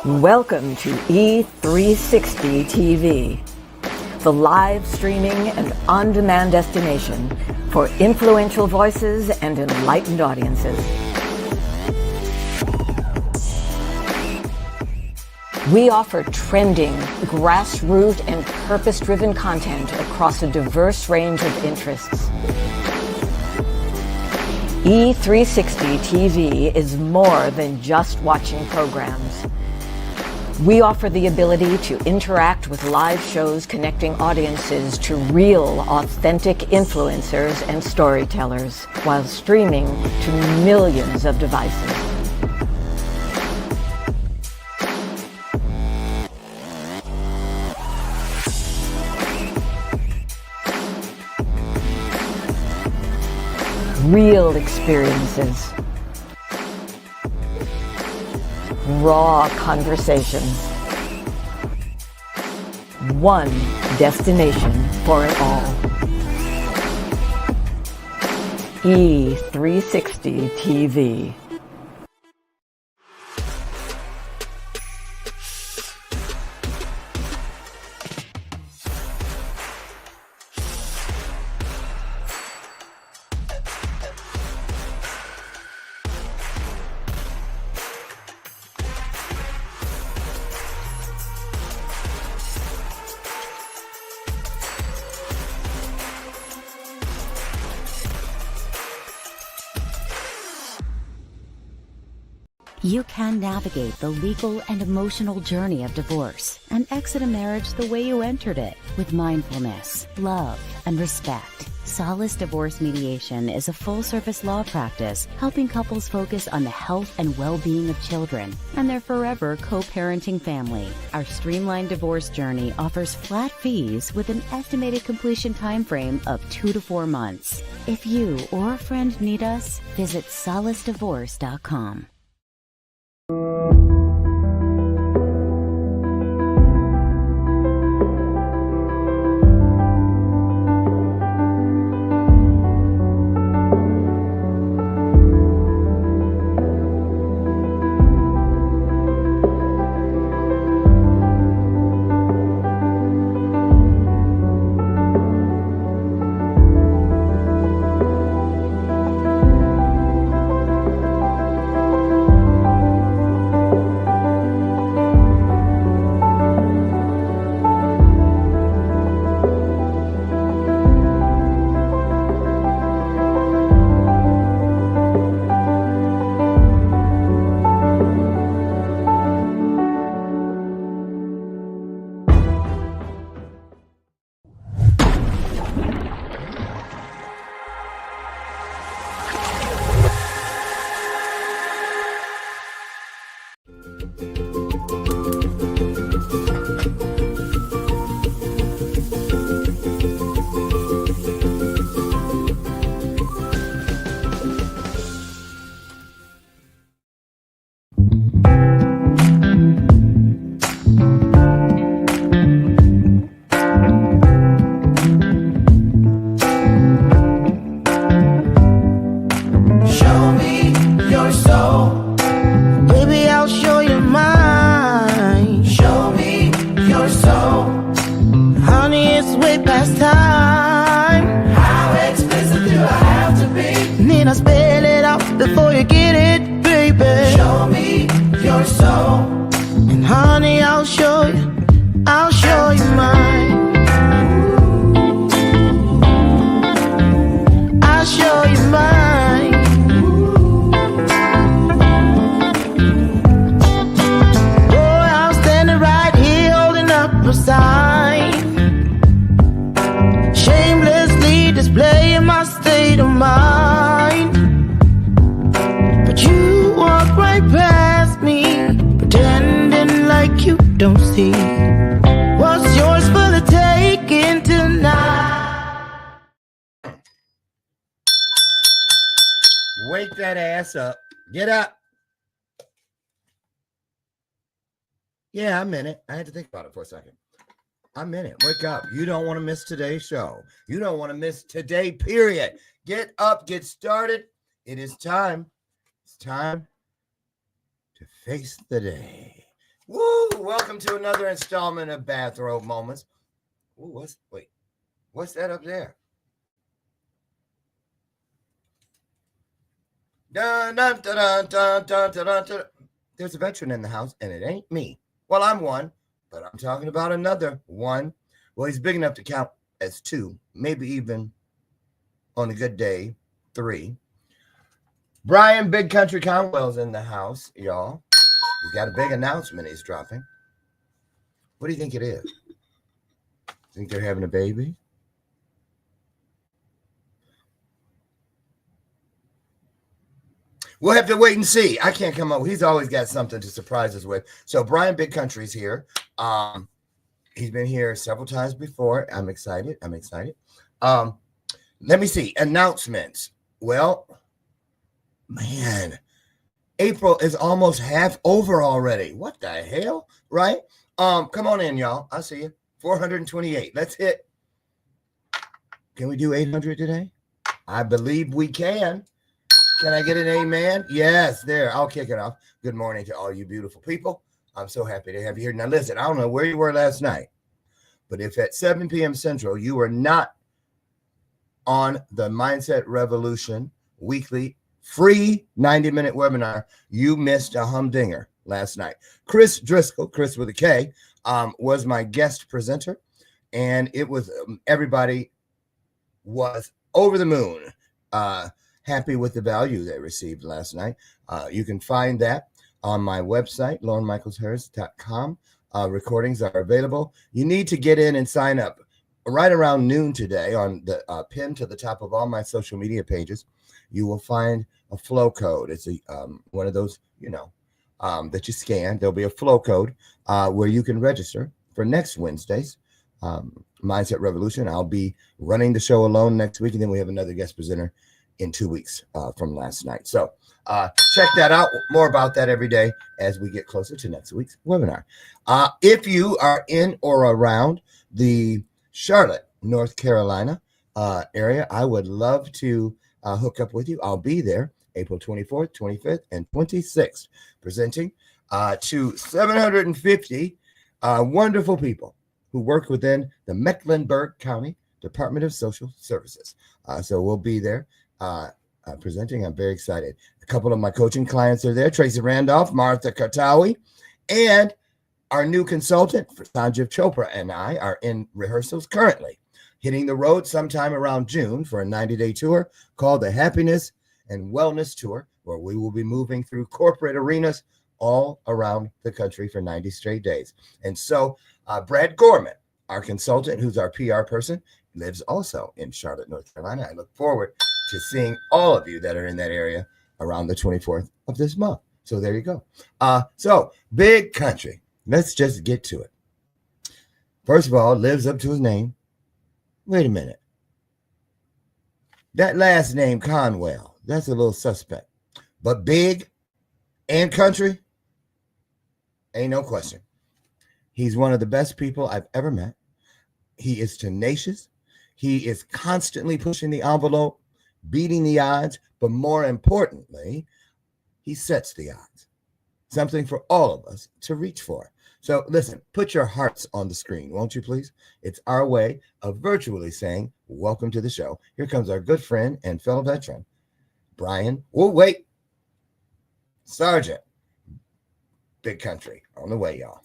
Welcome to E360 TV, the live streaming and on-demand destination for influential voices and enlightened audiences. We offer trending, grassroots, and purpose-driven content across a diverse range of interests. E360 TV is more than just watching programs. We offer the ability to interact with live shows connecting audiences to real, authentic influencers and storytellers while streaming to millions of devices. Real experiences. Raw conversations. One destination for it all. E360 TV. You can navigate the legal and emotional journey of divorce and exit a marriage the way you entered it, with mindfulness, love, and respect. Solace Divorce Mediation is a full-service law practice helping couples focus on the health and well-being of children and their forever co-parenting family. Our streamlined divorce journey offers flat fees with an estimated completion time frame of 2 to 4 months. If you or a friend need us, visit solacedivorce.com. Wake that ass up. Get up. Yeah, I'm in it. I had to think about it for a second. I'm in it. Wake up. You don't want to miss today's show. You don't want to miss today, period. Get up. Get started. It is time. It's time to face the day. Woo! Welcome to another installment of Bathrobe Moments. Ooh, what's that up there? Dun, dun, dun, dun, dun, dun, dun, dun, dun. There's a veteran in the house, and it ain't me. Well, I'm one, but I'm talking about another one. Well, he's big enough to count as two, maybe even on a good day, three. Brian Big Country Conwell's in the house, y'all. He's got a big announcement he's dropping. What do you think it is? Think they're having a baby? We'll have to wait and see. I can't come up. He's always got something to surprise us with. So Brian Big Country's here. He's been here several times before. I'm excited. Let me see. Announcements. Well, man, April is almost half over already. What the hell? Right? Come on in, y'all. I see you. 428. Let's hit. Can we do 800 today? I believe we can. Can I get an amen? Yes, there. I'll kick it off. Good morning to all you beautiful people. I'm so happy to have you here. Now, listen, I don't know where you were last night, but if at 7 p.m. Central you were not on the Mindset Revolution weekly free 90-minute webinar, you missed a humdinger last night. Chris Driscoll, Chris with a K, was my guest presenter, and it was everybody was over the moon. Happy with the value they received last night. You can find that on my website, LorneMichaelsHarris.com. Recordings are available. You need to get in and sign up right around noon today. On the pin to the top of all my social media pages, you will find a flow code. It's a one of those, that you scan. There'll be a flow code where you can register for next Wednesday's Mindset Revolution. I'll be running the show alone next week, and then we have another guest presenter in 2 weeks from last night. So check that out. More about that every day as we get closer to next week's webinar. If you are in or around the Charlotte, North Carolina area, I would love to hook up with you. I'll be there April 24th, 25th, and 26th, presenting to 750 wonderful people who work within the Mecklenburg County Department of Social Services. So we'll be there presenting. I'm very excited. A couple of my coaching clients are there, Tracy Randolph, Martha Kartawi, and our new consultant, Sanjeev Chopra, and I are in rehearsals currently, hitting the road sometime around June for a 90-day tour called the Happiness and Wellness Tour, where we will be moving through corporate arenas all around the country for 90 straight days. And so Brad Gorman, our consultant, who's our PR person, lives also in Charlotte, North Carolina. I look forward to seeing all of you that are in that area around the 24th of this month. So there you go. So Big Country, let's just get to it. First of all, lives up to his name. Wait a minute. That last name, Conwell, that's a little suspect. But Big and Country, ain't no question. He's one of the best people I've ever met. He is tenacious. He is constantly pushing the envelope, beating the odds, but more importantly, he sets the odds. Something for all of us to reach for. So listen, put your hearts on the screen, won't you please? It's our way of virtually saying, welcome to the show. Here comes our good friend and fellow veteran, Brian. Oh, wait. Sergeant Big Country on the way, y'all.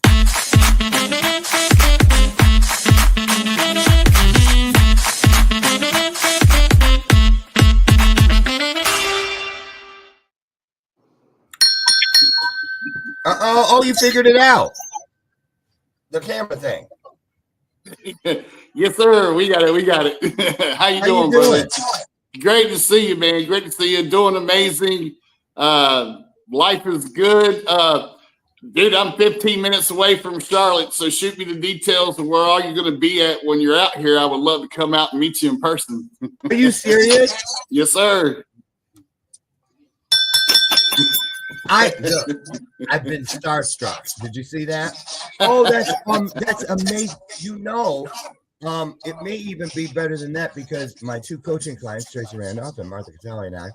Oh, you figured it out. The camera thing. Yes, sir. We got it. How you doing, brother? Great to see you, man. Great to see you. Doing amazing. Life is good. Dude, I'm 15 minutes away from Charlotte, so shoot me the details of where all you're going to be at when you're out here. I would love to come out and meet you in person. Are you serious? Yes, sir. I've been starstruck. Did you see that? Oh, that's amazing. It may even be better than that because my two coaching clients, Tracy Randolph and Martha Catali, and I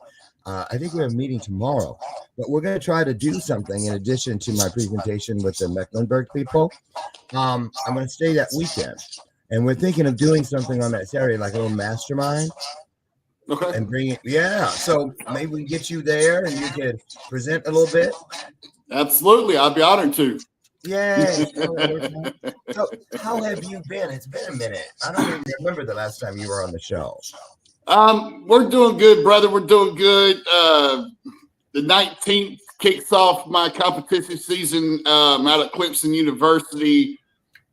I think we have a meeting tomorrow, but we're going to try to do something in addition to my presentation with the Mecklenburg people. I'm going to stay that weekend, and we're thinking of doing something on that Saturday, like a little mastermind. Okay. And bring it, yeah. So maybe we can get you there, and you could present a little bit. Absolutely, I'd be honored to. Yeah. So, how have you been? It's been a minute. I don't even remember the last time you were on the show. We're doing good, brother. We're doing good. The 19th kicks off my competition season out at Clemson University.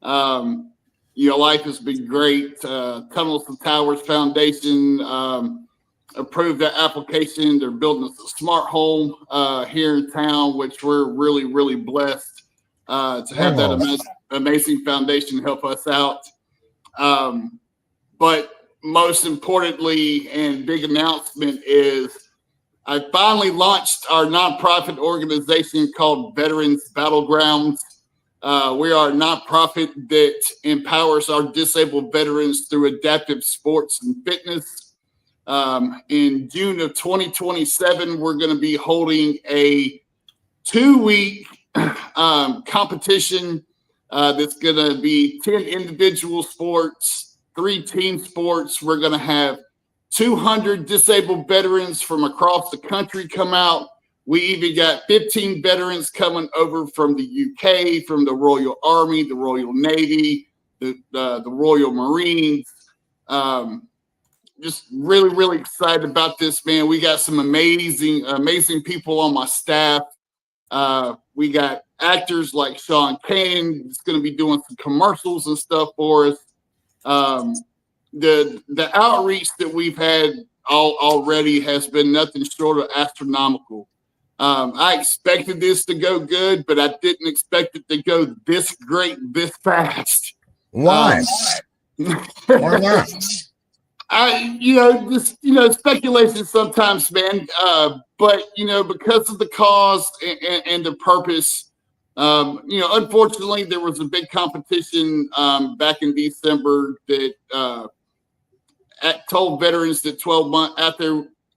Life has been great. Tunnels and Towers Foundation approved that application. They're building us a smart home here in town, which we're really, really blessed to have that amazing foundation help us out. But most importantly, and big announcement is I finally launched our nonprofit organization called Veterans Battlegrounds. We are a nonprofit that empowers our disabled veterans through adaptive sports and fitness. In June of 2027, we're going to be holding a 2-week competition that's going to be 10 individual sports, 3 team sports. We're going to have 200 disabled veterans from across the country come out. We even got 15 veterans coming over from the UK, from the Royal Army, the Royal Navy, the Royal Marines. Just really, really excited about this, man. We got some amazing people on my staff. We got actors like Sean Penn. He's going to be doing some commercials and stuff for us. The outreach that we've had already has been nothing short of astronomical. I expected this to go good, but I didn't expect it to go this great, this fast. Why? Why not? Speculation sometimes, man. But because of the cause and the purpose, unfortunately, there was a big competition back in December that told veterans that 12 months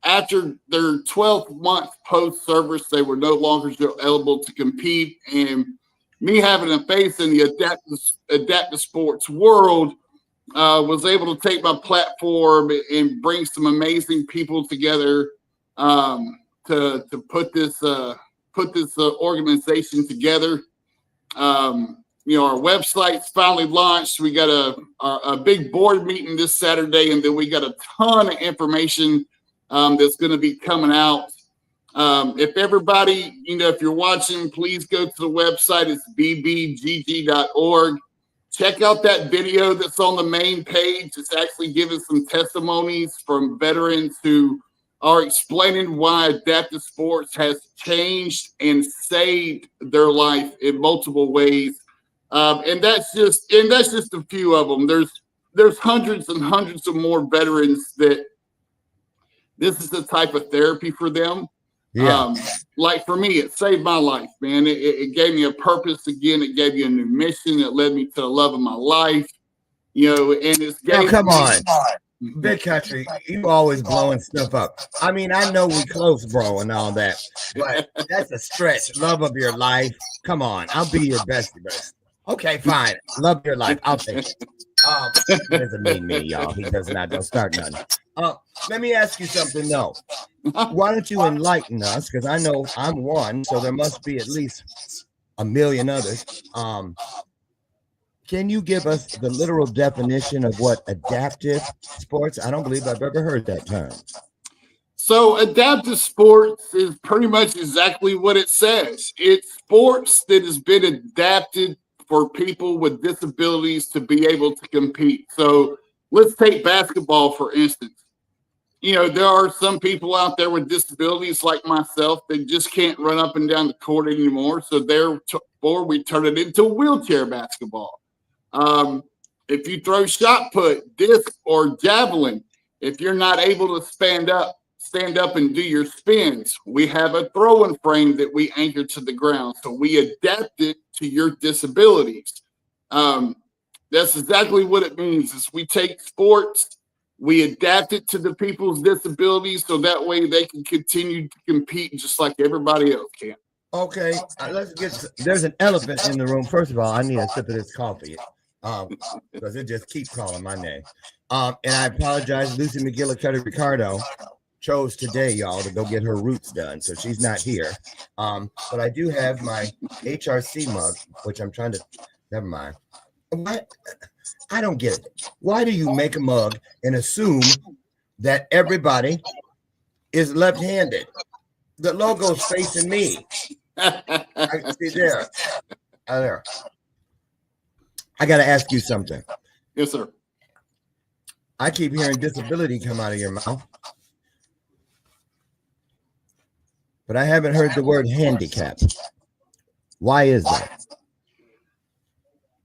after their 12th month post service, they were no longer eligible to compete. And me having a faith in the adaptive sports world, was able to take my platform and bring some amazing people together to put this organization together. Our website's finally launched. We got a big board meeting this Saturday, and then we got a ton of information that's going to be coming out. If everybody, if you're watching, please go to the website. It's bbgg.org. Check out that video that's on the main page. It's actually giving some testimonies from veterans who are explaining why adaptive sports has changed and saved their life in multiple ways. And that's just a few of them. There's hundreds and hundreds of more veterans that this is the type of therapy for them. Yeah. Like for me, it saved my life, man. It gave me a purpose again. It gave me a new mission. It led me to the love of my life. And it's come on. Big Country, you always blowing stuff up. I mean, I know we close, bro, and all that, but that's a stretch. Love of your life. Come on, I'll be your bestie. Okay, fine. Love your life. I'll take it. He doesn't mean me, y'all. He does not. Don't start nothing. Let me ask you something, though. Why don't you enlighten us? Because I know I'm one, so there must be at least a million others. Can you give us the literal definition of what adaptive sports? I don't believe I've ever heard that term. So adaptive sports is pretty much exactly what it says. It's sports that has been adapted for people with disabilities to be able to compete. So let's take basketball, for instance. There are some people out there with disabilities like myself that just can't run up and down the court anymore. So therefore, we turn it into wheelchair basketball. If you throw shot put, disc, or javelin, if you're not able to stand up and do your spins, we have a throwing frame that we anchor to the ground. So we adapt it to your disabilities. That's exactly what it means is we take sports We adapt it to the people's disabilities so that way they can continue to compete just like everybody else can. Okay, there's an elephant in the room. First of all, I need a sip of this coffee because it just keeps calling my name. And I apologize. Lucy McGillicuddy Ricardo chose today, y'all, to go get her roots done, so she's not here. But I do have my HRC mug, which I'm trying to. Never mind. What? I don't get it. Why do you make a mug and assume that everybody is left-handed? The logo's facing me. I see there. There. I got to ask you something. Yes, sir. I keep hearing disability come out of your mouth, but I haven't heard the word handicap. Why is that?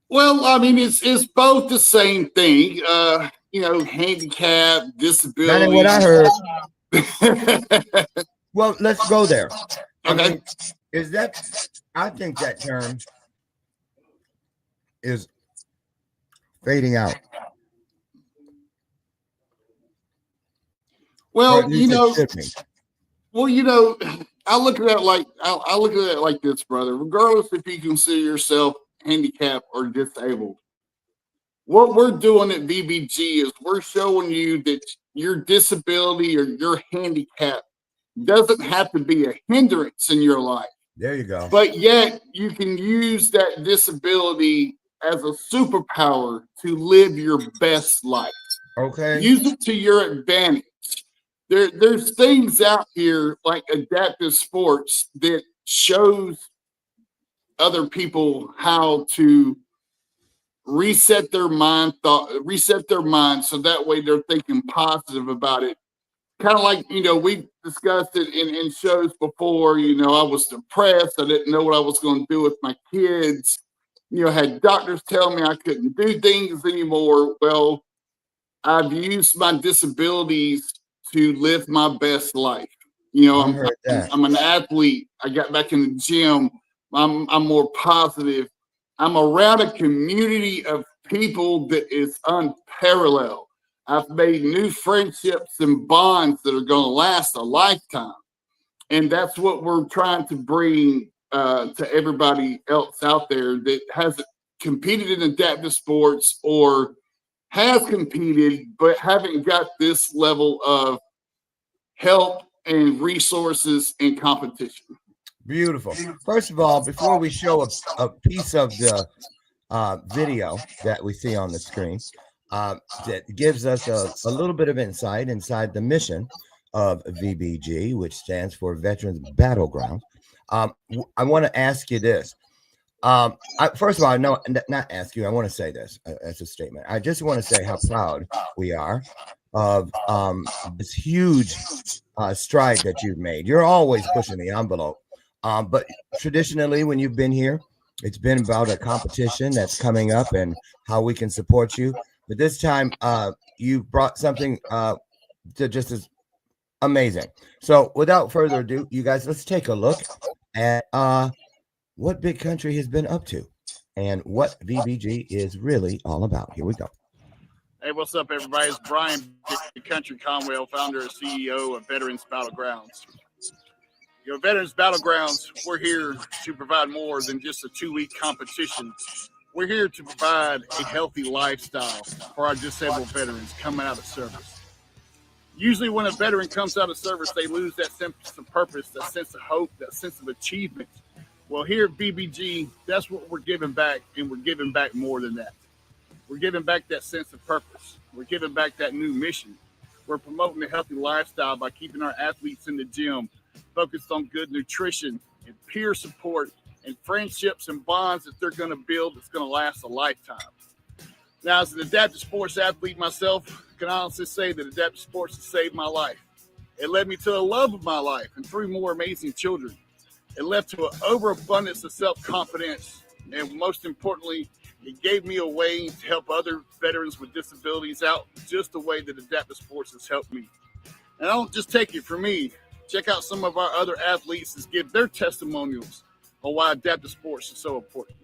Well, I mean, it's both the same thing. Handicap, disability. Not what I heard. Well, let's go there. Okay. I think that term is fading out. Well, I look at that like this, brother. Regardless if you consider yourself handicapped or disabled, what we're doing at VBG is we're showing you that your disability or your handicap doesn't have to be a hindrance in your life. There you go. But yet you can use that disability as a superpower to live your best life. Okay. Use it to your advantage. There's things out here like adaptive sports that shows other people how to reset their mind so that way they're thinking positive about it. Kind of like, we discussed it in shows before. I was depressed. I didn't know what I was going to do with my kids. Had doctors tell me I couldn't do things anymore. Well, I've used my disabilities to live my best life. I'm an athlete. I got back in the gym. I'm more positive. I'm around a community of people that is unparalleled. I've made new friendships and bonds that are going to last a lifetime. And that's what we're trying to bring to everybody else out there that hasn't competed in adaptive sports or has competed but haven't got this level of help and resources and competition. Beautiful. First of all, before we show a piece of the video that we see on the screen, that gives us a little bit of insight inside the mission of VBG, which stands for Veterans Battlegrounds. I want to ask you this. First of all, not ask you. I want to say this as a statement. I just want to say how proud we are of this huge stride that you've made. You're always pushing the envelope. But traditionally, when you've been here, it's been about a competition that's coming up and how we can support you. But this time, you brought something to just as amazing. So without further ado, you guys, let's take a look at what Big Country has been up to and what VBG is really all about. Here we go. Hey, what's up, everybody? It's Brian, Big Country Conwell, founder and CEO of Veterans Battlegrounds. Veterans Battlegrounds, we're here to provide more than just a 2-week competition. We're here to provide a healthy lifestyle for our disabled veterans coming out of service. Usually when a veteran comes out of service, they lose that sense of purpose, that sense of hope, that sense of achievement. Well, here at BBG, that's what we're giving back, and we're giving back more than that. We're giving back that sense of purpose. We're giving back that new mission. We're promoting a healthy lifestyle by keeping our athletes in the gym focused on good nutrition and peer support and friendships and bonds that they're going to build that's going to last a lifetime. Now, as an adaptive sports athlete myself, I can honestly say that adaptive sports has saved my life. It led me to the love of my life and 3 more amazing children. It led to an overabundance of self-confidence, and most importantly, it gave me a way to help other veterans with disabilities out just the way that adaptive sports has helped me. And I don't just take it from me. Check out some of our other athletes that give their testimonials on why adaptive sports is so important.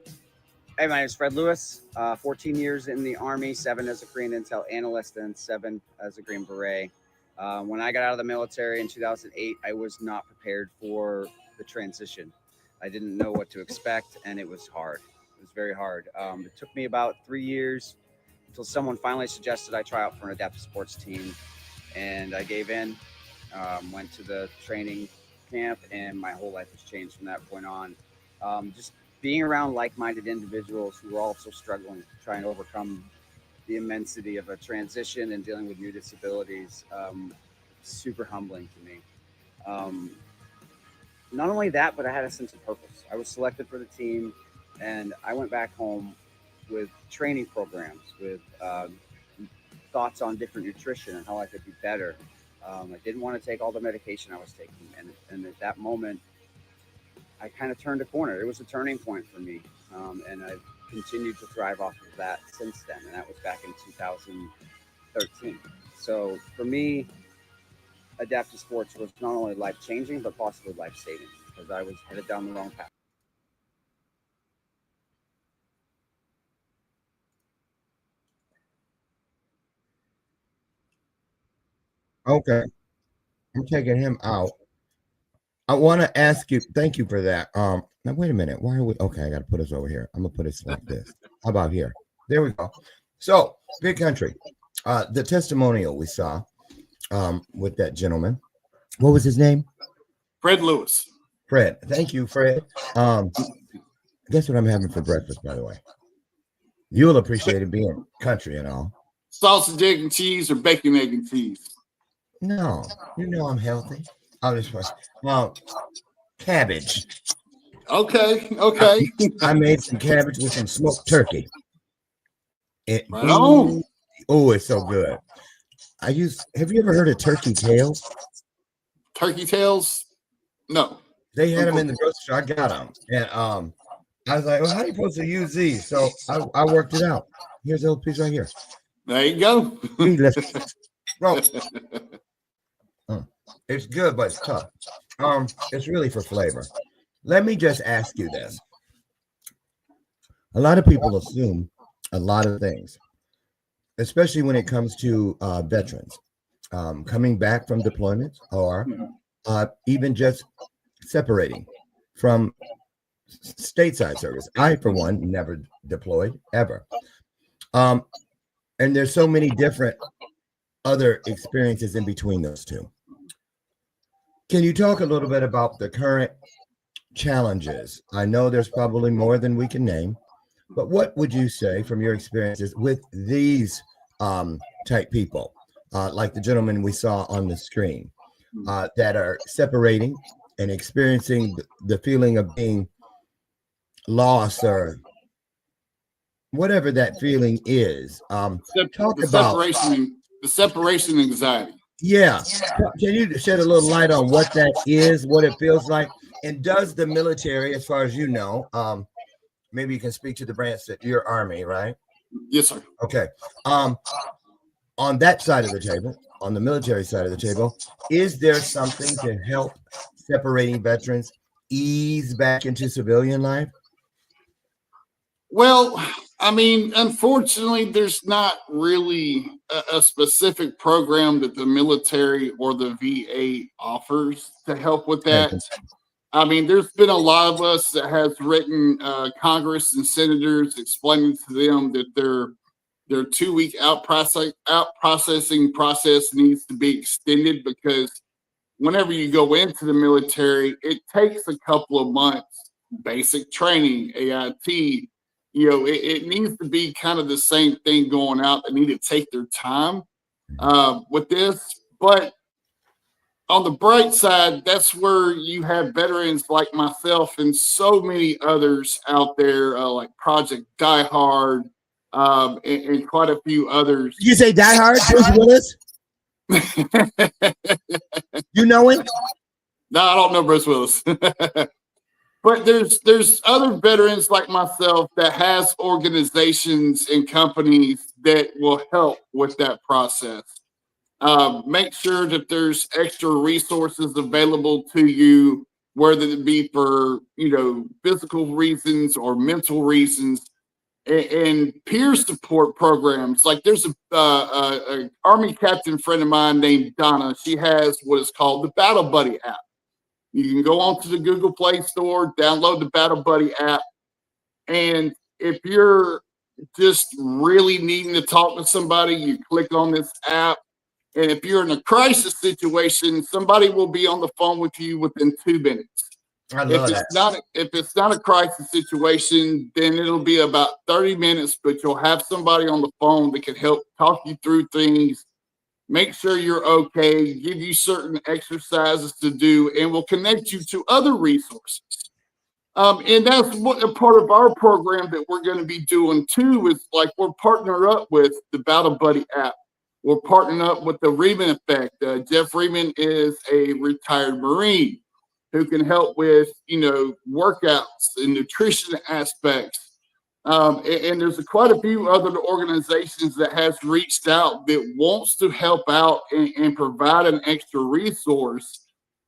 Hey, my name is Fred Lewis. 14 years in the Army, 7 as a Korean Intel analyst, and 7 as a Green Beret. When I got out of the military in 2008, I was not prepared for the transition. I didn't know what to expect, and it was hard. It was very hard. It took me about 3 years until someone finally suggested I try out for an adaptive sports team, and I gave in. Went to the training camp, and my whole life has changed from that point on. Just being around like-minded individuals who are also struggling to try and overcome the immensity of a transition and dealing with new disabilities, super humbling to me. Not only that, but I had a sense of purpose. I was selected for the team, and I went back home with training programs, with thoughts on different nutrition and how I could be better. I didn't want to take all the medication I was taking, and at that moment, I kind of turned a corner. It was a turning point for me, and I've continued to thrive off of that since then, and that was back in 2013. So for me, adaptive sports was not only life-changing, but possibly life-saving, because I was headed down the wrong path. Okay, I'm taking him out. I want to ask you, thank you for that. Now wait a minute. Why are we okay? I gotta put us over here. I'm gonna put us like this. How about here? There we go. So, Big Country, the testimonial we saw with that gentleman. What was his name? Fred Lewis. Fred. Thank you, Fred. Guess what I'm having for breakfast, by the way? You'll appreciate it being country and all. Sausage, egg, and cheese, or bacon, egg, and cheese? No, you know I'm healthy. I'll just cabbage. Okay. I made some cabbage with some smoked turkey. Right on. Oh, it's so good. Have you ever heard of turkey tails? Turkey tails? No. They had them in the grocery store. I got them. And I was like, well, how are you supposed to use these? So I worked it out. Here's a little piece right here. There you go. Bro, it's good, but it's tough. It's really for flavor. Let me just ask you this. A lot of people assume a lot of things, especially when it comes to veterans coming back from deployments or even just separating from stateside service. I, for one, never deployed ever. And there's so many different other experiences in between those two. Can you talk a little bit about the current challenges? I know there's probably more than we can name, but what would you say from your experiences with these type people, like the gentleman we saw on the screen, that are separating and experiencing the feeling of being lost or whatever that feeling is? The separation anxiety. Yeah. Can you shed a little light on what that is, what it feels like? And does the military, as far as you know, maybe you can speak to the branch that your Army, right? Yes, sir. Okay. On that side of the table, on the military side of the table, is there something to help separating veterans ease back into civilian life? Well, I mean, unfortunately, there's not really a specific program that the military or the VA offers to help with that. I mean, there's been a lot of us that has written Congress and senators explaining to them that their 2-week out processing process needs to be extended, because whenever you go into the military, it takes a couple of months, basic training, AIT. You know, it needs to be kind of the same thing going out. They need to take their time with this. But on the bright side, that's where you have veterans like myself and so many others out there, like Project Die Hard, and quite a few others. Did you say Die Hard, Bruce Willis? You know him? No, I don't know Bruce Willis. But there's other veterans like myself that has organizations and companies that will help with that process. Make sure that there's extra resources available to you, whether it be for, physical reasons or mental reasons, and peer support programs. Like there's a Army captain friend of mine named Donna. She has what is called the Battle Buddy app. You can go onto the Google Play Store, download the Battle Buddy app, and if you're just really needing to talk to somebody, you click on this app. And if you're in a crisis situation, somebody will be on the phone with you within 2 minutes. I love that. If it's not a crisis situation, then it'll be about 30 minutes, but you'll have somebody on the phone that can help talk you through things, make sure you're okay, give you certain exercises to do, and will connect you to other resources. And that's what a part of our program that we're going to be doing too, is like we're partnering up with the Battle Buddy app. We're partnering up with the Riemann Effect. Jeff Riemann is a retired Marine who can help with, workouts and nutrition aspects. And there's quite a few other organizations that has reached out that wants to help out and provide an extra resource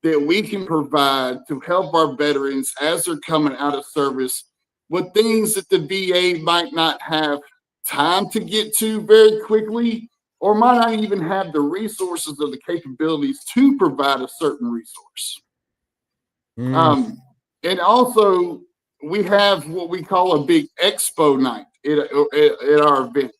that we can provide to help our veterans as they're coming out of service with things that the VA might not have time to get to very quickly, or might not even have the resources or the capabilities to provide a certain resource. And also, we have what we call a big expo night at our event.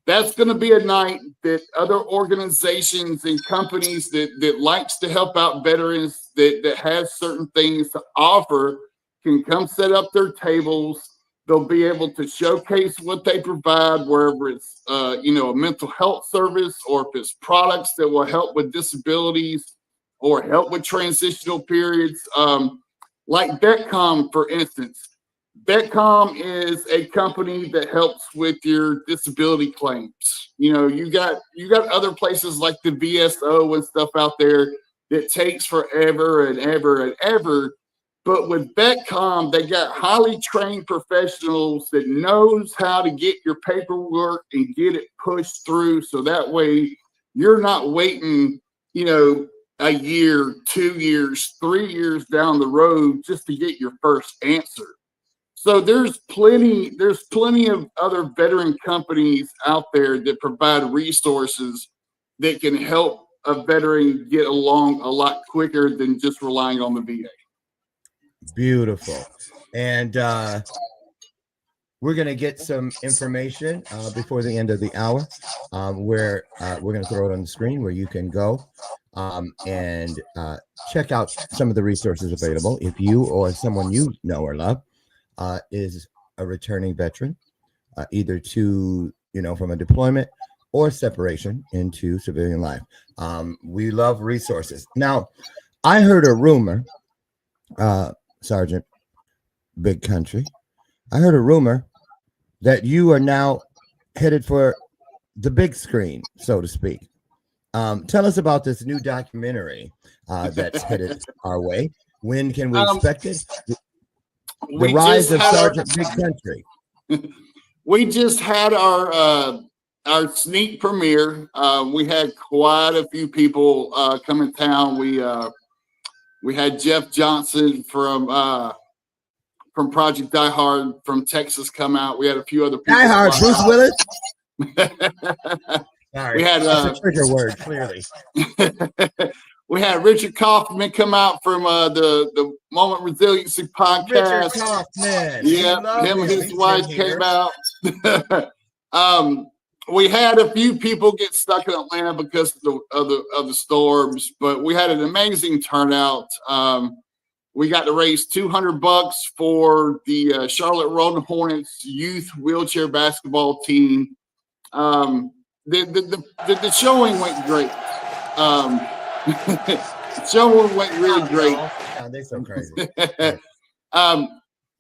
That's going to be a night that other organizations and companies that likes to help out veterans, that has certain things to offer, can come set up their tables. They'll be able to showcase what they provide, wherever it's a mental health service, or if it's products that will help with disabilities or help with transitional periods. Like Betcom, for instance. Betcom is a company that helps with your disability claims. You got other places like the VSO and stuff out there that takes forever and ever and ever. But with Betcom, they got highly trained professionals that knows how to get your paperwork and get it pushed through. So that way you're not waiting, a year, 2 years, 3 years down the road just to get your first answer. So there's plenty of other veteran companies out there that provide resources that can help a veteran get along a lot quicker than just relying on the VA. Beautiful. And we're going to get some information before the end of the hour, where we're going to throw it on the screen where you can go and check out some of the resources available. If you or someone you know or love is a returning veteran, either to, from a deployment or separation into civilian life. We love resources. Now, I heard a rumor, Sergeant Big Country, I heard a rumor that you are now headed for the big screen, so to speak. Tell us about this new documentary that's headed our way. When can we expect it? The Rise of Sergeant Big Country. We just had our sneak premiere. We had quite a few people come in town. We had Jeff Johnson from Project Die Hard from Texas come out. We had a few other people. Die Hard, Bruce Willis. Sorry, we had that's a trigger word, clearly. We had Richard Kaufman come out from the Moment Resiliency podcast. Richard Kaufman. Yeah, him and his wife came out. We had a few people get stuck in Atlanta because of the storms, but we had an amazing turnout. We got to raise $200 for the Charlotte Rolling Hornets youth wheelchair basketball team. The showing went great. The showing went really great. They're so crazy.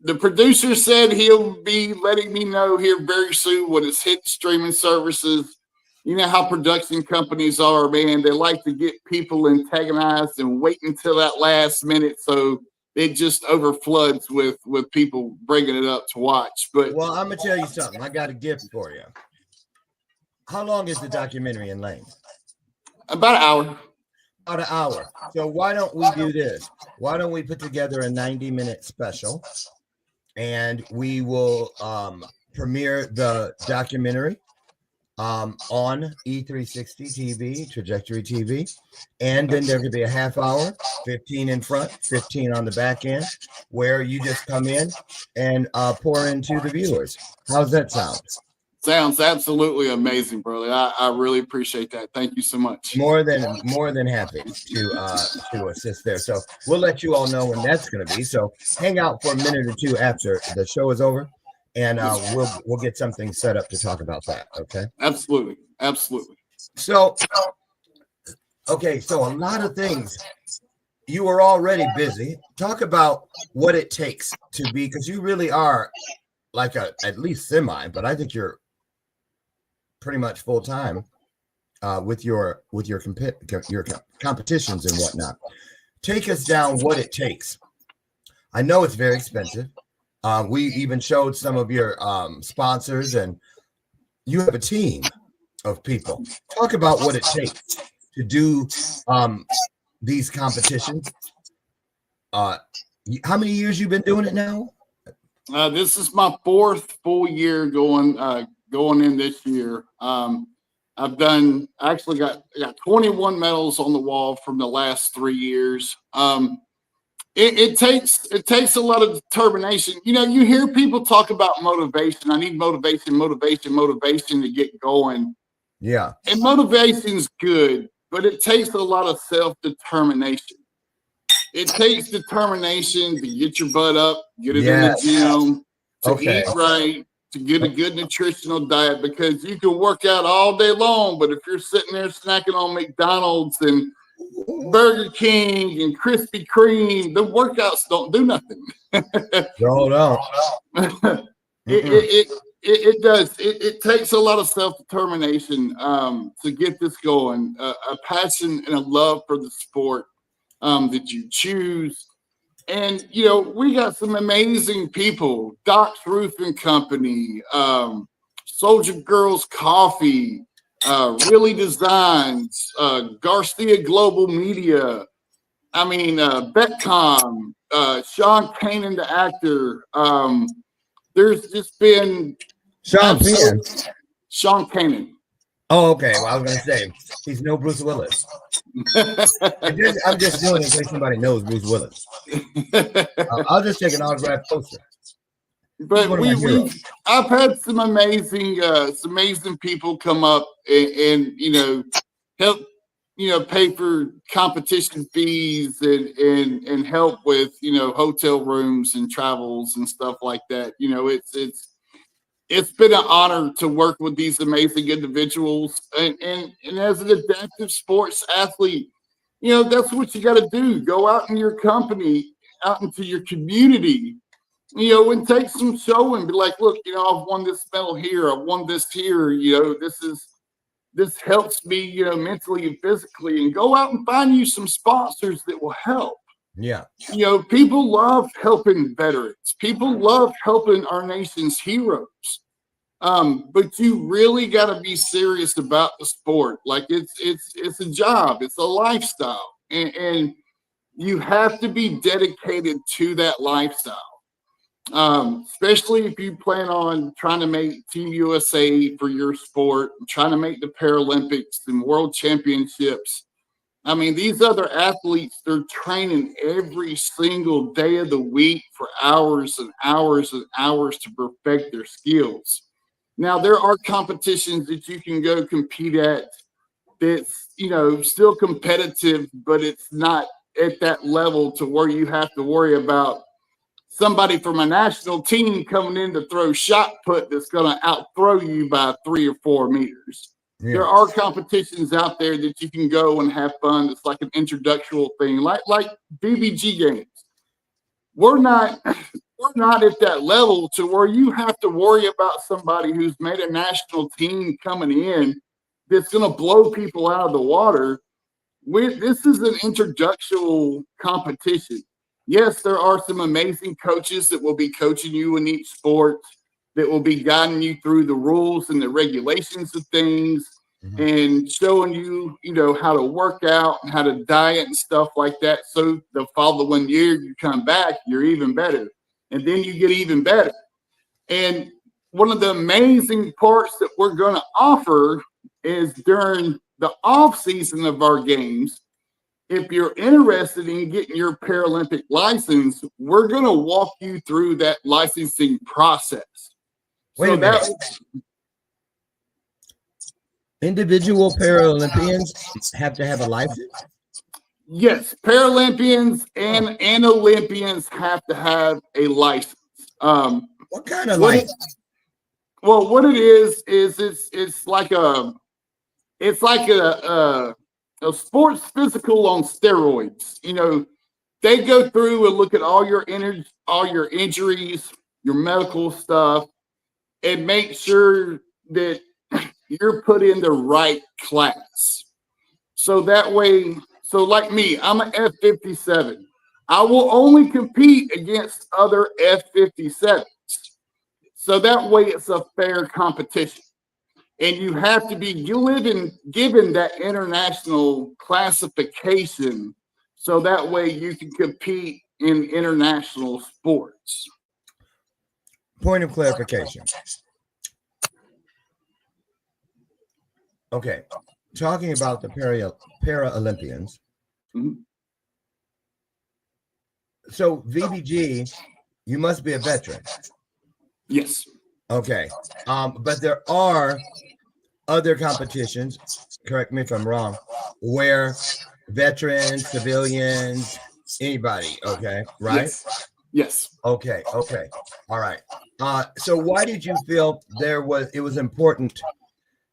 The producer said he'll be letting me know here very soon when it's hit streaming services. You know how production companies are, man. They like to get people antagonized and wait until that last minute, so it just overfloods with people bringing it up to watch. But well, I'm gonna tell you something. I got a gift for you. How long is the documentary in length? About an hour. About an hour. So why don't we do this? Why don't we put together a 90-minute special, and we will premiere the documentary on E360 TV, Trajectory TV, and then there could be a half hour, 15 in front, 15 on the back end, where you just come in and pour into the viewers. How's that sound? Sounds absolutely amazing, brother. I really appreciate that. Thank you so much. More than happy to assist there. So we'll let you all know when that's going to be. So hang out for a minute or two after the show is over, and we'll get something set up to talk about that. Okay. Absolutely. So okay, so a lot of things. You are already busy. Talk about what it takes to be, because you really are like at least semi, but I think you're pretty much full time with your competitions and whatnot. Take us down what it takes. I know it's very expensive. We even showed some of your sponsors, and you have a team of people. Talk about what it takes to do these competitions. How many years you've been doing it now? This is my 4th full year going in this year. I've actually got 21 medals on the wall from the last 3 years. It takes a lot of determination. You know, you hear people talk about motivation. I need motivation to get going. Yeah. And motivation's good, but it takes a lot of self-determination. It takes determination to get your butt up, get it in the gym, to eat right, to get a good nutritional diet, because you can work out all day long, but if you're sitting there snacking on McDonald's and Burger King and Krispy Kreme, the workouts don't do nothing. No. It does. It takes a lot of self-determination to get this going, a passion and a love for the sport that you choose. And, you know, we got some amazing people, Doc's Roofing Company, Soldier Girls Coffee, Really Designs, Garcia Global Media, Betcom, Sean Kanan, the actor. There's just been Sean Kanan. Oh, okay. Well, I was going to say, he's no Bruce Willis. I'm just doing it in case somebody knows Bruce Willis. I'll just take an autograph poster. But I've had some amazing people come up and you know, help, you know, pay for competition fees and help with, you know, hotel rooms and travels and stuff like that. You know, it's been an honor to work with these amazing individuals, and as an adaptive sports athlete, you know, that's what you got to do. Go out in your company, out into your community, you know, and take some show and be like, look, you know, I've won this medal here, I've won this here, you know, this helps me, you know, mentally and physically, and go out and find you some sponsors that will help. Yeah. You know, people love helping veterans. People love helping our nation's heroes. But you really got to be serious about the sport. Like it's a job, it's a lifestyle, and you have to be dedicated to that lifestyle. Especially if you plan on trying to make Team USA for your sport, trying to make the Paralympics and World Championships. I mean, these other athletes, they're training every single day of the week for hours and hours and hours to perfect their skills. Now, there are competitions that you can go compete at that's, you know, still competitive, but it's not at that level to where you have to worry about somebody from a national team coming in to throw shot put that's going to outthrow you by 3 or 4 meters. Yeah. There are competitions out there that you can go and have fun. It's like an introductory thing, like BBG games. We're not at that level to where you have to worry about somebody who's made a national team coming in that's going to blow people out of the water. This is an introductory competition. Yes, there are some amazing coaches that will be coaching you in each sport, that will be guiding you through the rules and the regulations of things, and showing you, you know, how to work out and how to diet and stuff like that. So the following year you come back, you're even better. And then you get even better. And one of the amazing parts that we're going to offer is during the off season of our games. If you're interested in getting your Paralympic license, we're going to walk you through that licensing process. Wait a minute. Individual Paralympians have to have a license? Yes, Paralympians and Olympians have to have a license. What kind of license? Well, what it is it's like a sports physical on steroids. You know, they go through and look at all your injuries, your medical stuff, and make sure that you're put in the right class. So that way, so like me, I'm an F57. I will only compete against other F57s. So that way it's a fair competition. And you have to be given that international classification so that way you can compete in international sports. Point of clarification. Okay, talking about the Paralympians. Mm-hmm. So VBG, you must be a veteran. Yes. Okay. But there are other competitions, correct me if I'm wrong, where veterans, civilians, anybody, okay, right? Yes. Okay. All right. So why did you feel it was important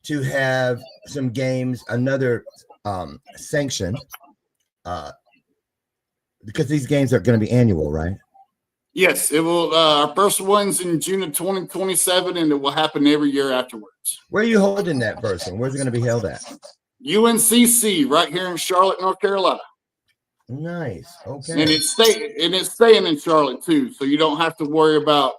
to have some games, another sanctioned, because these games are going to be annual, right? Yes, it will. Our first one's in June of 2027, and it will happen every year afterwards. Where are you holding that first one? Where's it going to be held at? UNCC, right here in Charlotte, North Carolina. Nice. Okay. And it's staying in Charlotte too, so you don't have to worry about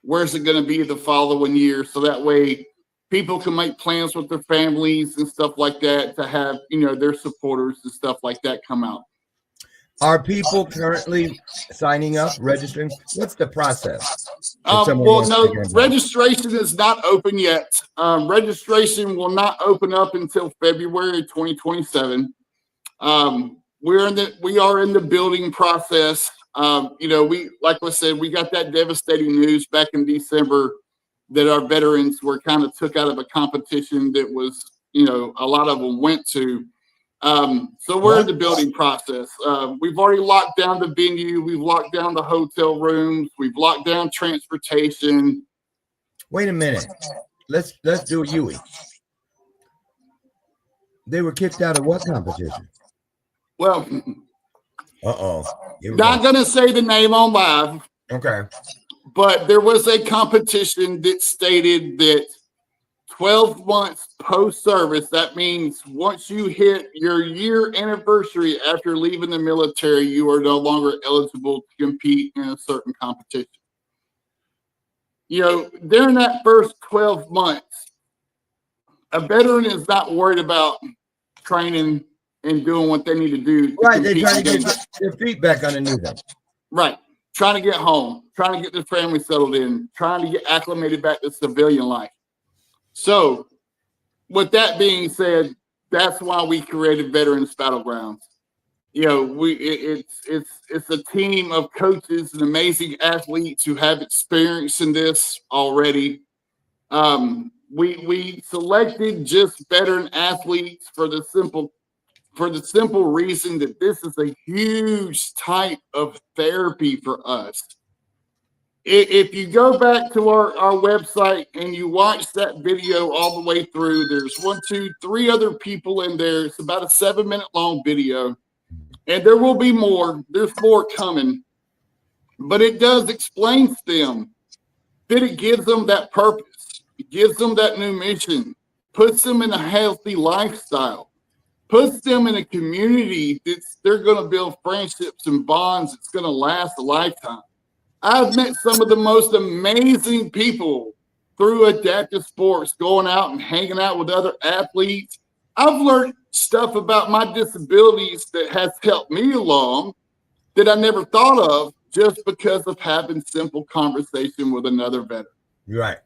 where's it going to be the following year. So that way, people can make plans with their families and stuff like that to have their supporters and stuff like that come out. Are people currently signing up, registering? What's the process? Well, no, registration is not open yet. Registration will not open up until February 2027. We are in the building process. Like I said, we got that devastating news back in December that our veterans were kind of took out of a competition that was, a lot of them went to. So we're in the building process. We've already locked down the venue. We've locked down the hotel rooms. We've locked down transportation. Wait a minute. Let's do a Yui. They were kicked out of what competition? Well, not going to say the name on live. Okay. But there was a competition that stated that 12 months post-service, that means once you hit your year anniversary after leaving the military, you are no longer eligible to compete in a certain competition. During that first 12 months, a veteran is not worried about training and doing what they need to do. Right, they're trying to get their feet back underneath them. Right. Trying to get home, trying to get their family settled in, trying to get acclimated back to civilian life. So, with that being said, that's why we created Veterans Battlegrounds. It's a team of coaches and amazing athletes who have experience in this already. We selected just veteran athletes for the simple reason that this is a huge type of therapy for us. If you go back to our website and you watch that video all the way through, there's 1, 2, 3 other people in there. It's about a 7-minute long video. And there will be more. There's more coming. But it does explain to them that it gives them that purpose. It gives them that new mission. Puts them in a healthy lifestyle. Puts them in a community they're going to build friendships and bonds that's going to last a lifetime. I've met some of the most amazing people through adaptive sports, going out and hanging out with other athletes. I've learned stuff about my disabilities that has helped me along that I never thought of just because of having simple conversation with another veteran. Right.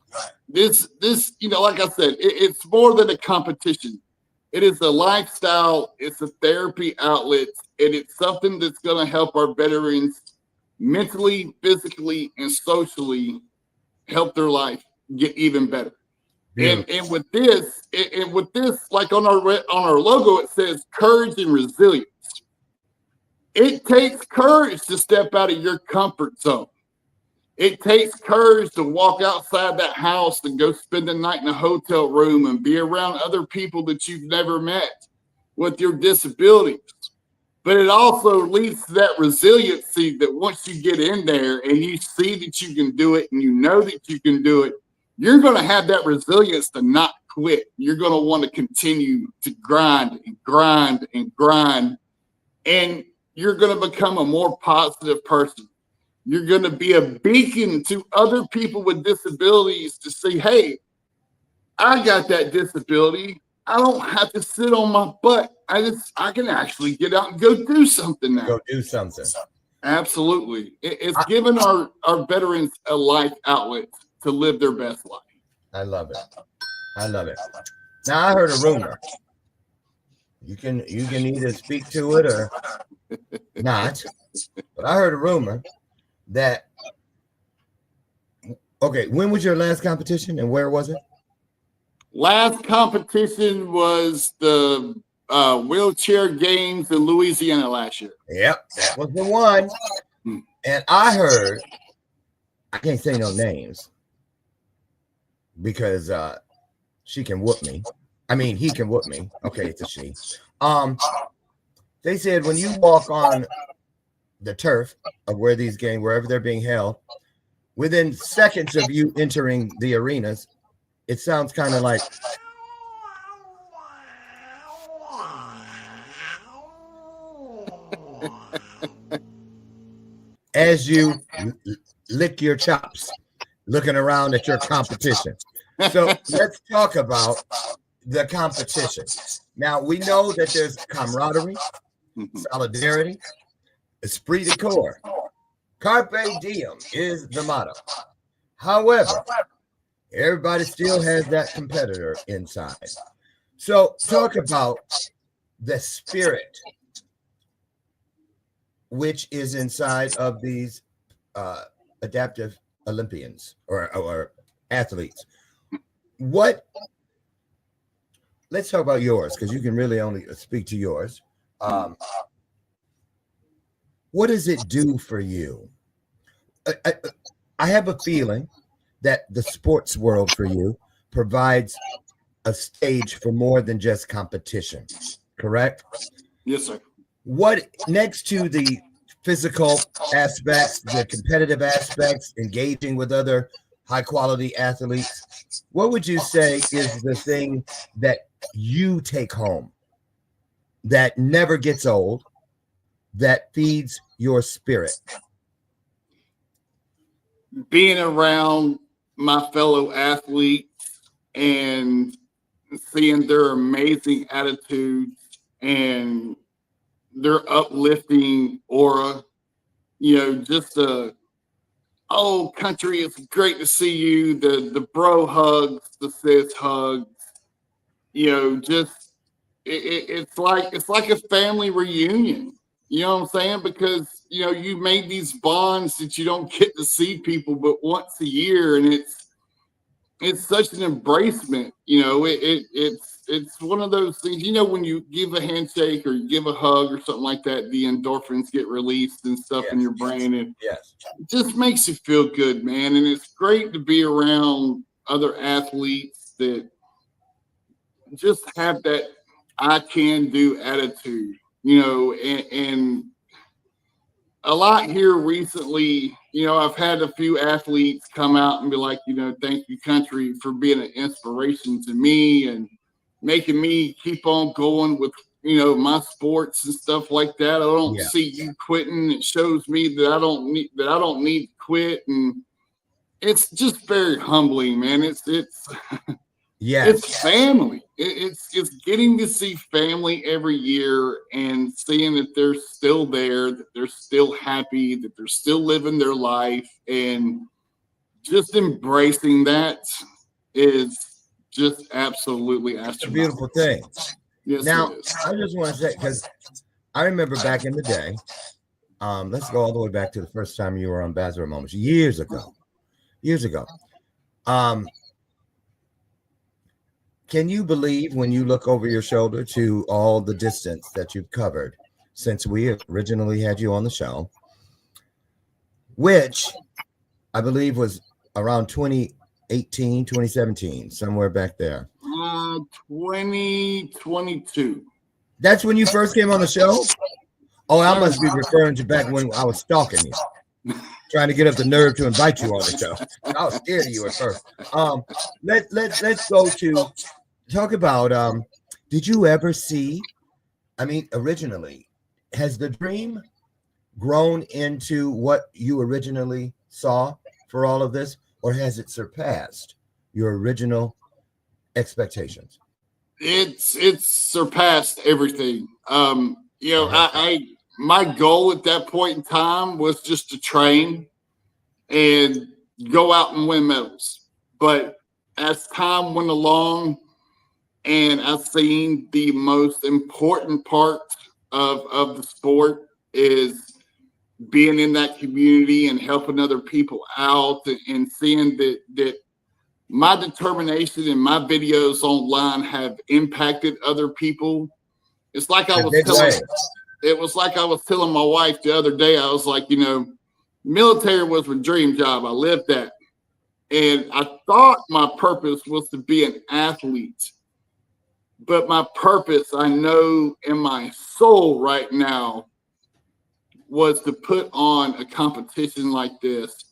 This, like I said, it's more than a competition. It is a lifestyle. It's a therapy outlet, and it's something that's going to help our veterans mentally, physically, and socially help their life get even better. And with this, like on our logo, it says courage and resilience. It takes courage to step out of your comfort zone. It takes courage to walk outside that house and go spend the night in a hotel room and be around other people that you've never met with your disabilities. But it also leads to that resiliency that once you get in there and you see that you can do it and you know that you can do it, you're going to have that resilience to not quit. You're going to want to continue to grind and grind and grind. And you're going to become a more positive person. You're going to be a beacon to other people with disabilities to say, hey, I got that disability. I don't have to sit on my butt. I can actually get out and go do something now. Go do something. Absolutely. It's given our veterans a life outlet to live their best life. I love it. I love it. Now, I heard a rumor. You can either speak to it or not, but I heard a rumor that, okay, when was your last competition and where was it? Last competition was the wheelchair games in Louisiana last year. Yep, that was the one. And I heard, I can't say no names because she can whoop me. I mean, he can whoop me. Okay, it's a she. They said when you walk on the turf of where these games, wherever they're being held, within seconds of you entering the arenas, it sounds kind of like as you lick your chops, looking around at your competition. So let's talk about the competition. Now, we know that there's camaraderie, solidarity, esprit de corps. Carpe diem is the motto. However, everybody still has that competitor inside. So talk about the spirit which is inside of these adaptive Olympians or athletes. Let's talk about yours, because you can really only speak to yours. What does it do for you? I have a feeling that the sports world for you provides a stage for more than just competition, correct? Yes, sir. What, next to the physical aspects, the competitive aspects, engaging with other high quality athletes, what would you say is the thing that you take home that never gets old, that feeds your spirit? Being around my fellow athletes and seeing their amazing attitudes and their uplifting aura, just oh, country, it's great to see you, the bro hugs, the sis hugs, just it's like a family reunion. You know what I'm saying? Because you made these bonds that you don't get to see people but once a year, and it's such an embracement. It's one of those things. When you give a handshake or you give a hug or something like that, the endorphins get released and stuff in your brain, and it just makes you feel good, man. And it's great to be around other athletes that just have that I can do attitude. And a lot here recently, I've had a few athletes come out and be like, thank you, country, for being an inspiration to me and making me keep on going with, my sports and stuff like that. I don't see you quitting. It shows me that I don't need to quit. And it's just very humbling, man. It's family. It's getting to see family every year and seeing that they're still there, that they're still happy, that they're still living their life, and just embracing that is just absolutely It's a beautiful thing. Yes, now, I just want to say, because I remember back in the day, let's go all the way back to the first time you were on Bathrobe Moments, years ago. Can you believe when you look over your shoulder to all the distance that you've covered since we originally had you on the show, which I believe was around 2018, 2017, somewhere back there. 2022. That's when you first came on the show? Oh, I must be referring to back when I was stalking you, trying to get up the nerve to invite you on the show. I was scared of you at first. Let's go to talk about. Did you ever see? I mean, originally, has the dream grown into what you originally saw for all of this, or has it surpassed your original expectations? It's surpassed everything. My goal at that point in time was just to train and go out and win medals. But as time went along and I've seen the most important part of the sport is being in that community and helping other people out and seeing that my determination and my videos online have impacted other people. It's like I was telling my wife the other day. I was like, military was my dream job. I lived that. And I thought my purpose was to be an athlete. But my purpose, I know in my soul right now, was to put on a competition like this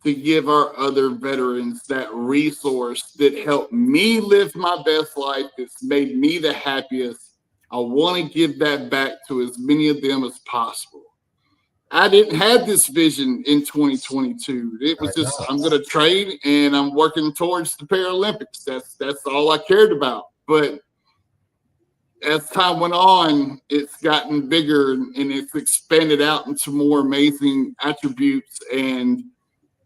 to give our other veterans that resource that helped me live my best life, that's made me the happiest. I want to give that back to as many of them as possible. I didn't have this vision in 2022. It was just, I'm going to train and I'm working towards the Paralympics. That's all I cared about. But as time went on, it's gotten bigger and it's expanded out into more amazing attributes and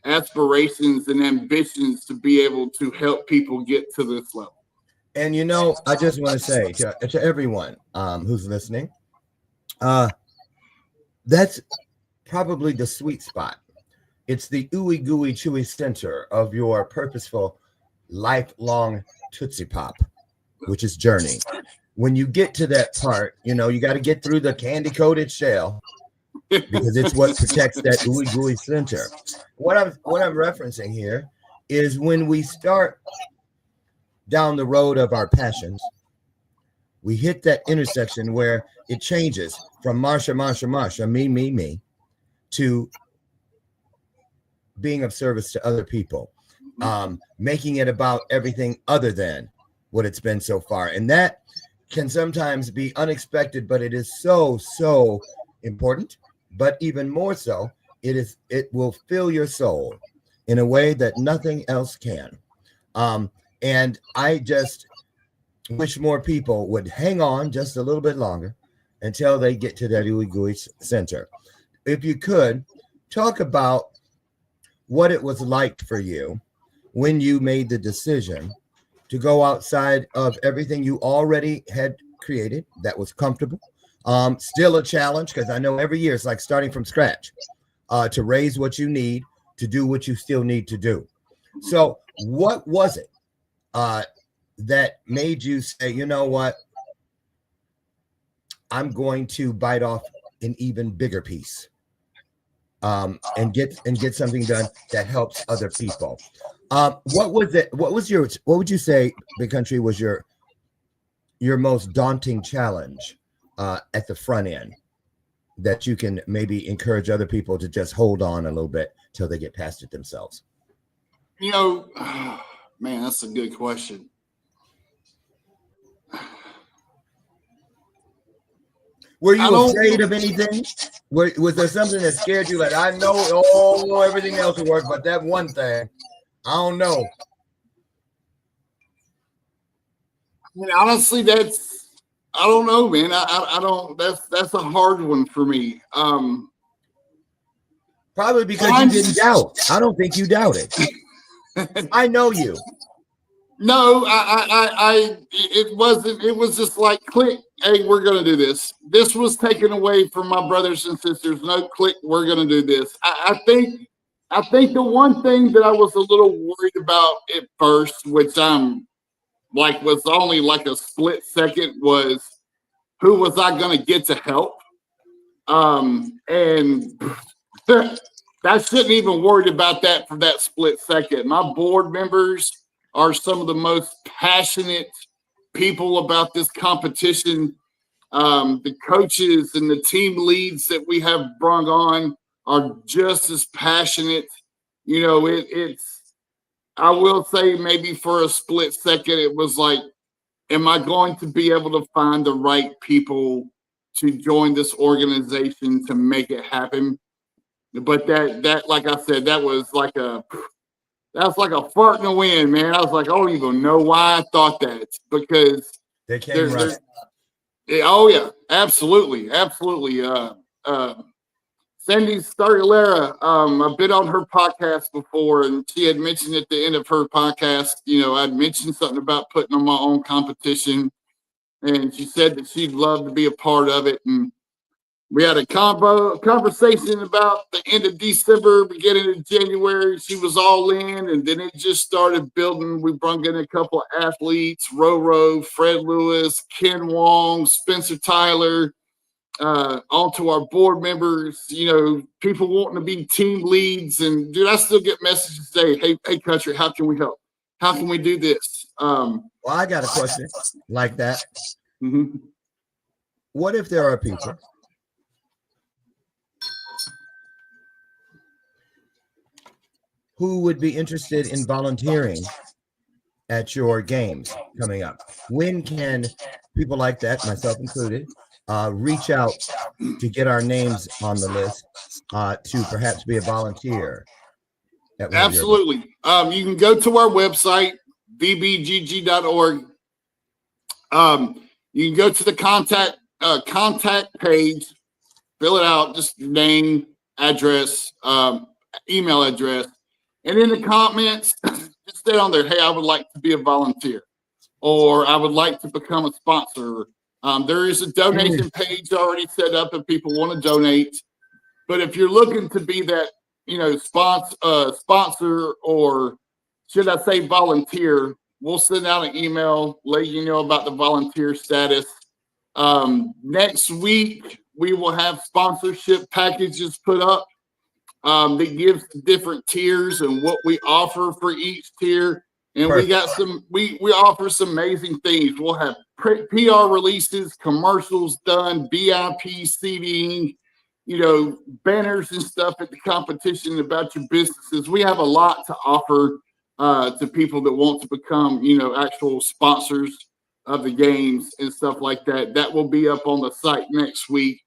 aspirations and ambitions to be able to help people get to this level. And I just want to say to everyone who's listening, that's probably the sweet spot. It's the ooey gooey chewy center of your purposeful, lifelong Tootsie Pop, which is journey. When you get to that part, you got to get through the candy coated shell because it's what protects that ooey gooey center. What I'm referencing here is when we start down the road of our passions, we hit that intersection where it changes from Marsha, me, to being of service to other people, making it about everything other than what it's been so far. And that can sometimes be unexpected, but it is so important. But even more so, it will fill your soul in a way that nothing else can. And I just wish more people would hang on just a little bit longer until they get to that ooey gooey center. If you could talk about what it was like for you when you made the decision to go outside of everything you already had created that was comfortable. Still a challenge, because I know every year it's like starting from scratch to raise what you need to do what you still need to do. So what was it that made you say, you know what, I'm going to bite off an even bigger piece and get something done that helps other people? What was it? What would you say, Big Country, was your most daunting challenge at the front end that you can maybe encourage other people to just hold on a little bit till they get past it themselves? Man, that's a good question. Were you afraid of anything? Was there something that scared you? Like, I know everything else will work, but that one thing, I don't know. I mean, honestly, I don't know, man. I don't. That's a hard one for me. Probably because you didn't doubt. I don't think you doubted. I know you. No, it wasn't. It was just like, click. Hey, we're going to do this. This was taken away from my brothers and sisters. No, click. We're going to do this. I think the one thing that I was a little worried about at first, which was only like a split second, was who was I going to get to help? And I shouldn't even worried about that for that split second. My board members are some of the most passionate people about this competition. The coaches and the team leads that we have brought on are just as passionate. You know, I will say maybe for a split second, it was like, am I going to be able to find the right people to join this organization to make it happen? But that, like I said, that was like a fart in the wind, man. I was like, I don't even know why I thought that, because They came right. Oh yeah, absolutely. Sandy Stargalera, I've been on her podcast before, and she had mentioned at the end of her podcast, you know, I'd mentioned something about putting on my own competition, and she said that she'd love to be a part of it. And we had a conversation about the end of December, beginning of January. She was all in, and then it just started building. We brought in a couple of athletes, Roro, Fred Lewis, Ken Wong, Spencer Tyler, onto our board members, you know, people wanting to be team leads. And dude, I still get messages say, hey, Country, how can we help? How can we do this? Well, I got a question like that. Mm-hmm. What if there are people who would be interested in volunteering at your games coming up? When can people like that, myself included, reach out to get our names on the list to perhaps be a volunteer? Absolutely. You can go to our website, vbgg.org. You can go to the contact page, fill it out, just name, address, email address. And in the comments, just stay on there. Hey, I would like to be a volunteer, or I would like to become a sponsor. There is a donation page already set up if people want to donate. But if you're looking to be that, you know, sponsor, or should I say volunteer, we'll send out an email, let you know about the volunteer status. Next week, we will have sponsorship packages put up. That gives different tiers and what we offer for each tier. And we got we offer some amazing things. We'll have PR releases, commercials done, VIP seating, you know, banners and stuff at the competition about your businesses. We have a lot to offer to people that want to become, you know, actual sponsors of the games and stuff like that. That will be up on the site next week.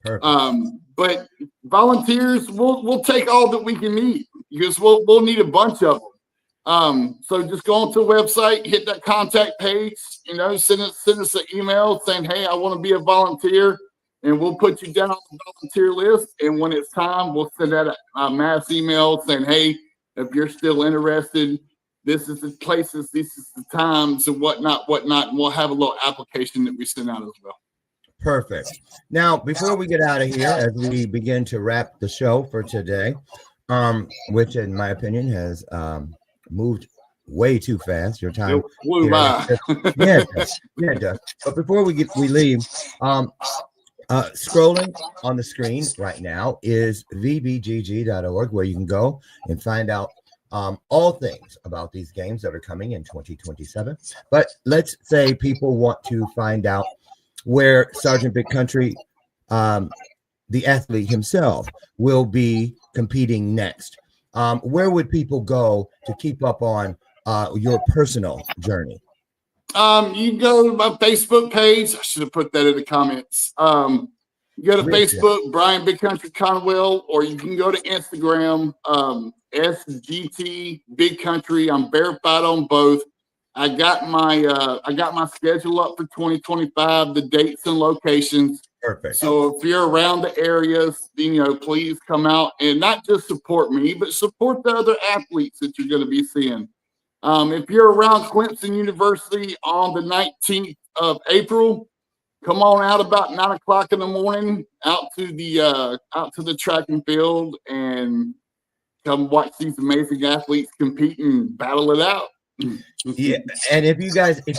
But volunteers, we'll take all that we can need, because we'll need a bunch of them. So just go onto the website, hit that contact page, you know, send us an email saying, hey, I want to be a volunteer, and we'll put you down on the volunteer list. And when it's time, we'll send out a mass email saying, hey, if you're still interested, this is the places, this is the times, and whatnot. And we'll have a little application that we send out as well. Perfect. Now, before we get out of here, as we begin to wrap the show for today, which in my opinion has moved way too fast. Your time flew by. Yeah, it does. But before we leave, scrolling on the screen right now is vbgg.org, where you can go and find out all things about these games that are coming in 2027. But let's say people want to find out where Sergeant Big Country, the athlete himself, will be competing next. Where would people go to keep up on your personal journey? You can go to my Facebook page. I should have put that in the comments. You go to Facebook, Brian Big Country Conwell, or you can go to Instagram, SGT Big Country. I'm verified on both. I got my schedule up for 2025, the dates and locations. Perfect. So if you're around the areas, please come out and not just support me, but support the other athletes that you're going to be seeing. If you're around Clemson University on the 19th of April, come on out about 9 o'clock in the morning out to the track and field and come watch these amazing athletes compete and battle it out. Yeah, and if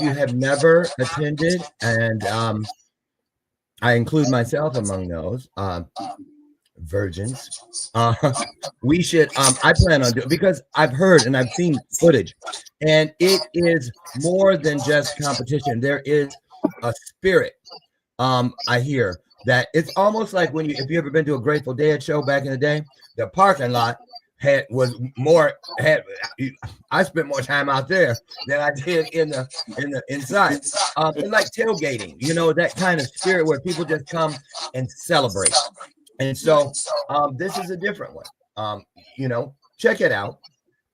you have never attended, and I include myself among those virgins, we should. I plan on doing, because I've heard and I've seen footage, and it is more than just competition. There is a spirit. I hear that it's almost like if you ever been to a Grateful Dead show back in the day, the parking lot I spent more time out there than I did in the inside. It's like tailgating, that kind of spirit where people just come and celebrate. And so this is a different one. Check it out,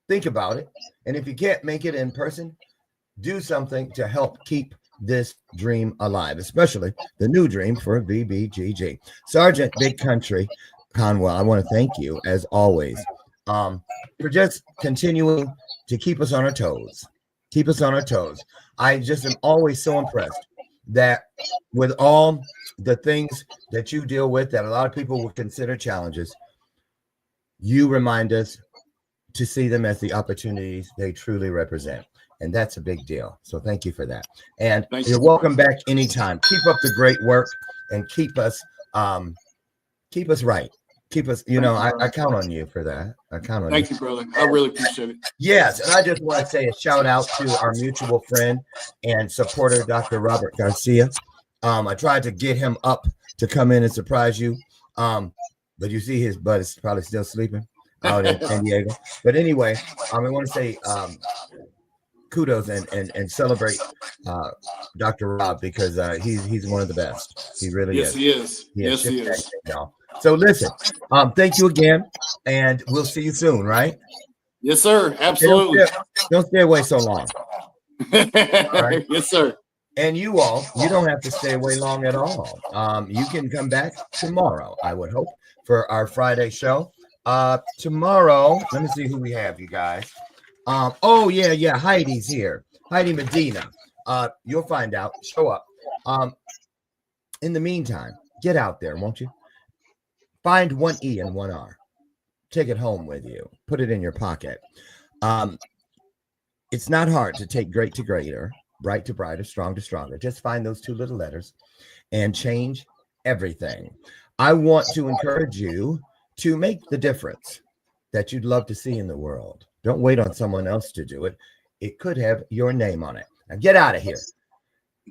think about it, and if you can't make it in person, do something to help keep this dream alive, especially the new dream for VBGG. Sergeant Big Country Conwell, I want to thank you as always for just continuing to keep us on our toes. I just am always so impressed that with all the things that you deal with that a lot of people would consider challenges, you remind us to see them as the opportunities they truly represent. And that's a big deal. So thank you for that. And you're welcome back anytime. Keep up the great work and keep us right. Keep us, I count on you for that. I count on you. Thank you, brother. I really appreciate it. Yes, and I just want to say a shout out to our mutual friend and supporter, Dr. Robert Garcia. I tried to get him up to come in and surprise you, but you see his butt is probably still sleeping out in San Diego. But anyway, I want to say kudos and celebrate Dr. Rob, because he's one of the best. He really is. Yes, he is. So listen, thank you again, and we'll see you soon, right? Yes, sir. Absolutely. Don't stay away so long. Right? Yes, sir. And you don't have to stay away long at all. You can come back tomorrow, I would hope, for our Friday show. Tomorrow, let me see who we have, you guys. Heidi's here. Heidi Medina. You'll find out. Show up. In the meantime, get out there, won't you? Find one E and one R. Take it home with you. Put it in your pocket. It's not hard to take great to greater, bright to brighter, strong to stronger. Just find those two little letters and change everything. I want to encourage you to make the difference that you'd love to see in the world. Don't wait on someone else to do it. It could have your name on it. Now get out of here.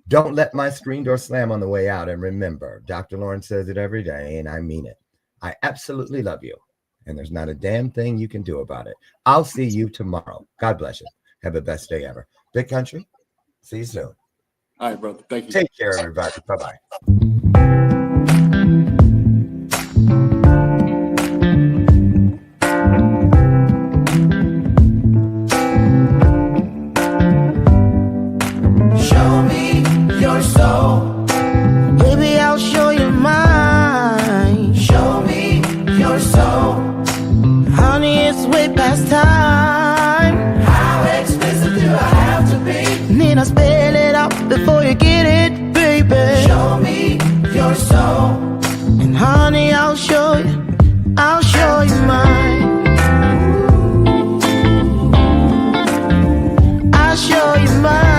Don't let my screen door slam on the way out. And remember, Dr. Lauren says it every day, and I mean it. I absolutely love you, and there's not a damn thing you can do about it. I'll see you tomorrow. God bless you. Have the best day ever. Big Country, see you soon. All right, brother. Thank you. Take care, everybody. Bye-bye. Show me your soul. Baby, I'll show you mine. Show me your soul. Honey, it's way past time. How expensive do I have to be? Need I spell it out before you get it, baby? Show me your soul. And honey, I'll show you mine. I'll show you mine.